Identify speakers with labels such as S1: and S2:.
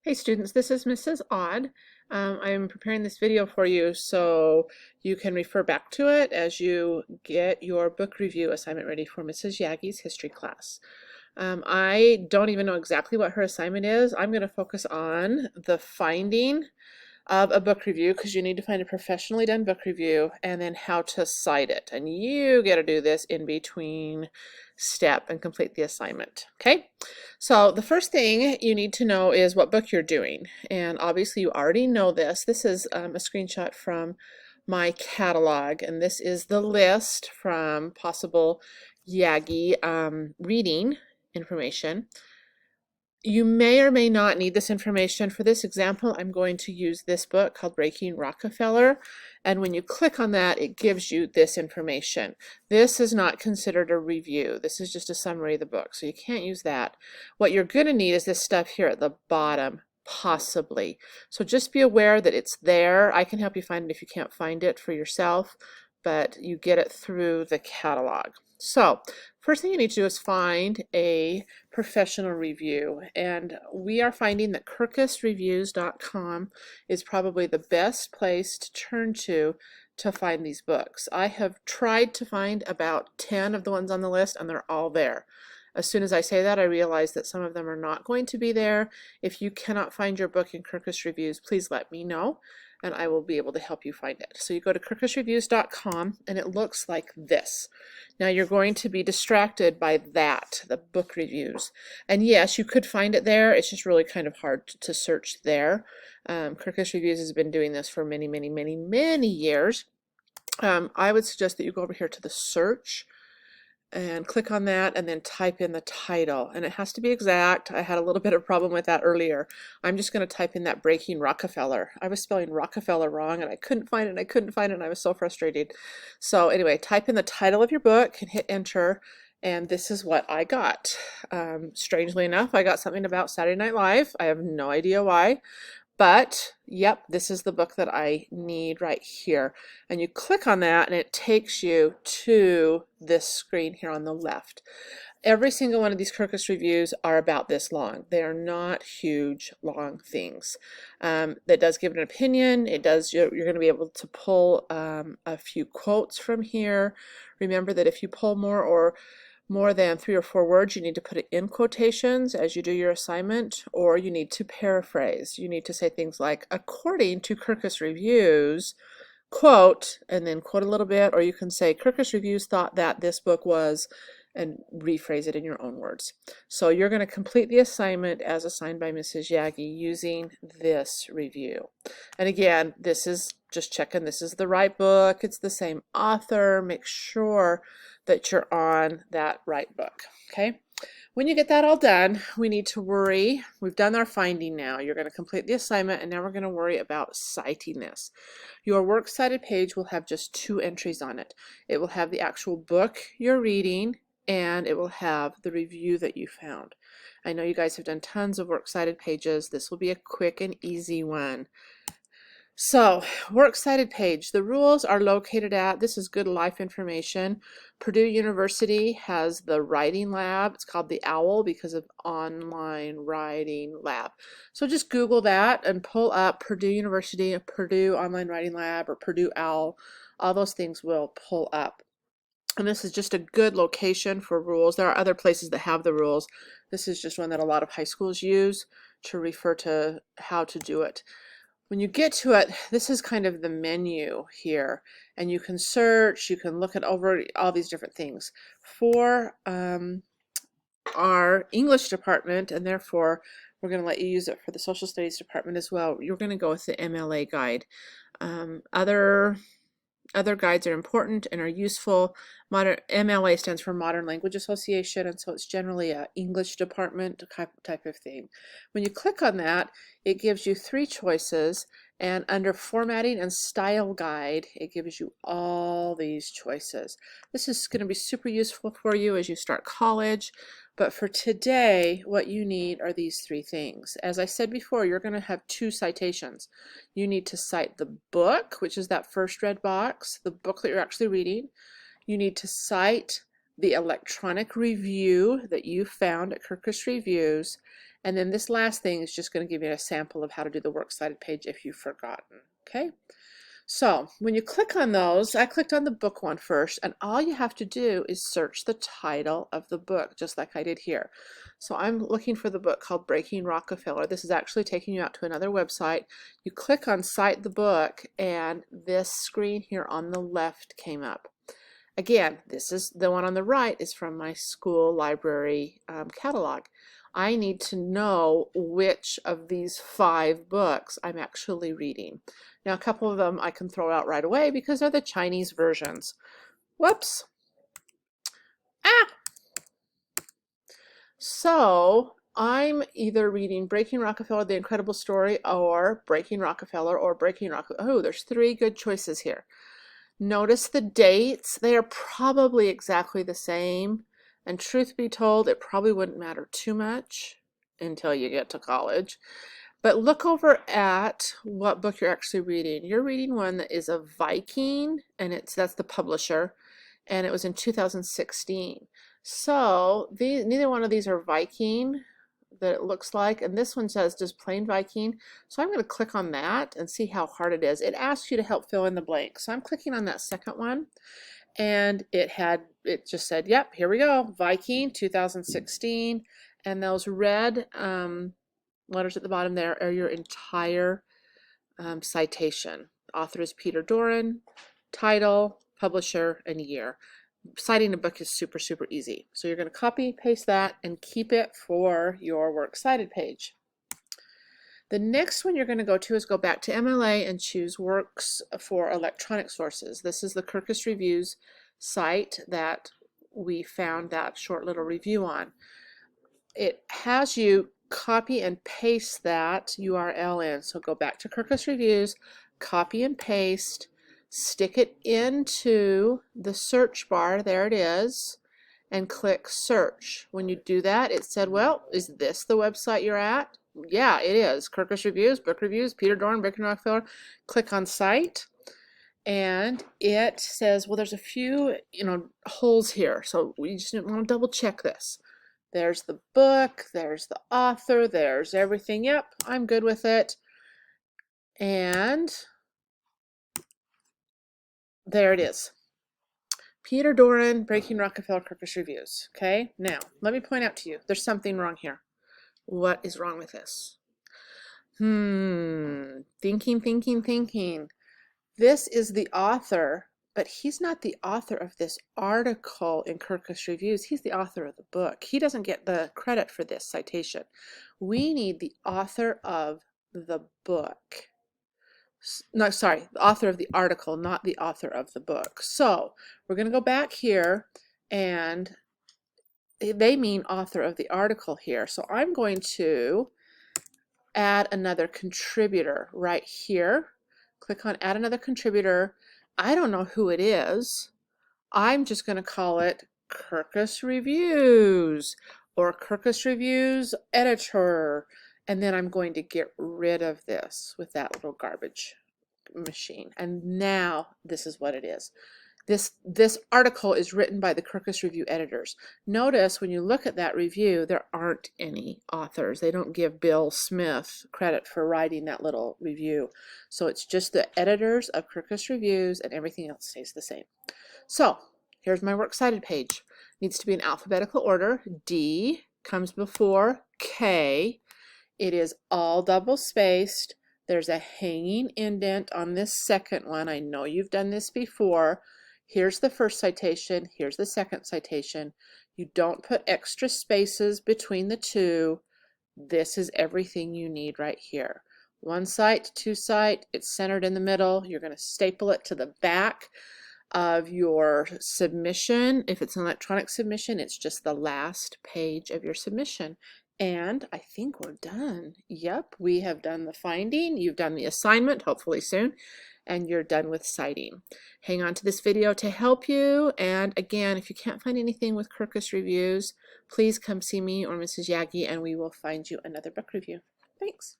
S1: Hey students, this is Mrs. Odd. I'm preparing this video for you so you can refer back to it as you get your book review assignment ready for Mrs. Jaggi's history class. I don't even know exactly what her assignment is. I'm going to focus on the finding of a book review because you need to find a professionally done book review and then how to cite it. And you get to do this in between step and complete the assignment. Okay, so the first thing you need to know is what book you're doing. And obviously you already know this. This is a screenshot from my catalog, and this is the list from possible Jaggi reading information. You may or may not need this information. For this example, I'm going to use this book called Breaking Rockefeller, and when you click on that, it gives you this information. This is not considered a review. This is just a summary of the book, so you can't use that. What you're going to need is this stuff here at the bottom, possibly. So just be aware that it's there. I can help you find it if you can't find it for yourself, but you get it through the catalog. So first thing you need to do is find a professional review, and we are finding that kirkusreviews.com is probably the best place to turn to find these books. I have tried to find about 10 of the ones on the list, and they're all there. As soon as I say that, I realize that some of them are not going to be there. If you cannot find your book in Kirkus Reviews, please let me know and I will be able to help you find it. So you go to kirkusreviews.com and it looks like this. Now you're going to be distracted by that, the book reviews. And yes, you could find it there. It's just really kind of hard to search there. Kirkus Reviews has been doing this for many, many, many, many years. I would suggest that you go over here to the search and click on that and then type in the title, and it has to be exact. I had a little bit of problem with that earlier. I'm just going to type in that Breaking Rockefeller. I was spelling Rockefeller wrong and I couldn't find it and I couldn't find it and I was so frustrated. So anyway, type in the title of your book and hit enter, and this is what I got. Strangely enough, I got something about Saturday Night Live. I have no idea why. But yep, this is the book that I need right here. And you click on that and it takes you to this screen here on the left. Every single one of these Kirkus reviews are about this long. They are not huge, long things. That does give an opinion. It does. You're going to be able to pull a few quotes from here. Remember that if you pull more than 3 or 4 words, you need to put it in quotations as you do your assignment, or you need to paraphrase. You need to say things like, according to Kirkus Reviews, quote, and then quote a little bit, or you can say, Kirkus Reviews thought that this book was, and rephrase it in your own words. So you're going to complete the assignment as assigned by Mrs. Jaggi using this review. And again, this is just checking this is the right book, it's the same author, make sure that you're on that right book. Okay, when you get that all done, we need to worry. We've done our finding now. You're going to complete the assignment, and now we're going to worry about citing this. Your works cited page will have just 2 entries on it. It will have the actual book you're reading, and it will have the review that you found. I know you guys have done tons of works cited pages. This will be a quick and easy one. So, works cited page. The rules are located at, this is good life information. Purdue University has the writing lab. It's called the OWL because of online writing lab. So just Google that and pull up Purdue University, Purdue Online Writing Lab, or Purdue OWL. All those things will pull up. And this is just a good location for rules. There are other places that have the rules. This is just one that a lot of high schools use to refer to how to do it. When you get to it, this is kind of the menu here, and you can search, you can look at over all these different things. For our English department, and therefore we're going to let you use it for the social studies department as well, you're going to go with the MLA guide. Other guides are important and are useful. MLA stands for Modern Language Association, and so it's generally an English department type of thing. When you click on that, it gives you 3 choices, and under Formatting and Style Guide, it gives you all these choices. This is going to be super useful for you as you start college, but for today, what you need are these 3 things. As I said before, you're going to have 2 citations. You need to cite the book, which is that first red box, the book that you're actually reading. You need to cite the electronic review that you found at Kirkus Reviews, And then this last thing is just going to give you a sample of how to do the works cited page if you've forgotten. Okay? So when you click on those, I clicked on the book one first, and all you have to do is search the title of the book, just like I did here. So I'm looking for the book called Breaking Rockefeller. This is actually taking you out to another website. You click on Cite the Book, and this screen here on the left came up. Again, this is the one on the right is from my school library catalog. I need to know which of these 5 books I'm actually reading. Now, a couple of them I can throw out right away because they're the Chinese versions. Whoops. Ah! So I'm either reading Breaking Rockefeller, The Incredible Story, or Breaking Rockefeller, or Breaking Rockefeller. Oh, there's 3 good choices here. Notice the dates. They are probably exactly the same. And truth be told, it probably wouldn't matter too much until you get to college. But look over at what book you're actually reading. You're reading one that is a Viking, and that's the publisher, and it was in 2016. So neither one of these are Viking that it looks like, and this one says just plain Viking. So I'm going to click on that and see how hard it is. It asks you to help fill in the blank. So I'm clicking on that second one, and it just said, yep, here we go, Viking 2016, and those red letters at the bottom there are your entire citation. Author is Peter Doran, title, publisher, and year. Citing a book is super, super easy. So you're going to copy, paste that, and keep it for your works cited page. The next one you're going to go to is go back to MLA and choose Works for Electronic Sources. This is the Kirkus Reviews site that we found that short little review on. It has you copy and paste that URL in. So go back to Kirkus Reviews, copy and paste, stick it into the search bar, there it is, and click search. When you do that, it said, well, is this the website you're at? Yeah, it is. Kirkus Reviews, Book Reviews, Peter Doran, Breaking Rockefeller. Click on Cite, and it says, well, there's a few holes here, so we just want to double check this. There's the book, there's the author, there's everything. Yep, I'm good with it. And there it is. Peter Doran, Breaking Rockefeller, Kirkus Reviews. Okay, now let me point out to you, there's something wrong here. What is wrong with this? Thinking. This is the author, but he's not the author of this article in Kirkus Reviews. He's the author of the book. He doesn't get the credit for this citation. We need the author of the book. No, sorry, the author of the article, not the author of the book. So we're going to go back here, and they mean author of the article here. So I'm going to add another contributor right here. Click on add another contributor. I don't know who it is. I'm just going to call it Kirkus Reviews or Kirkus Reviews Editor. And then I'm going to get rid of this with that little garbage machine. And now this is what it is. This article is written by the Kirkus Review editors. Notice when you look at that review, there aren't any authors. They don't give Bill Smith credit for writing that little review. So it's just the editors of Kirkus Reviews, and everything else stays the same. So here's my works cited page. It needs to be in alphabetical order. D comes before K. It is all double spaced. There's a hanging indent on this second one. I know you've done this before. Here's the first citation, here's the second citation. You don't put extra spaces between the two. This is everything you need right here. One cite, two cite, it's centered in the middle. You're going to staple it to the back of your submission. If it's an electronic submission, it's just the last page of your submission. And I think we're done. Yep, we have done the finding. You've done the assignment, hopefully soon, and you're done with citing. Hang on to this video to help you. And again, if you can't find anything with Kirkus Reviews, please come see me or Mrs. Jaggi, and we will find you another book review. Thanks.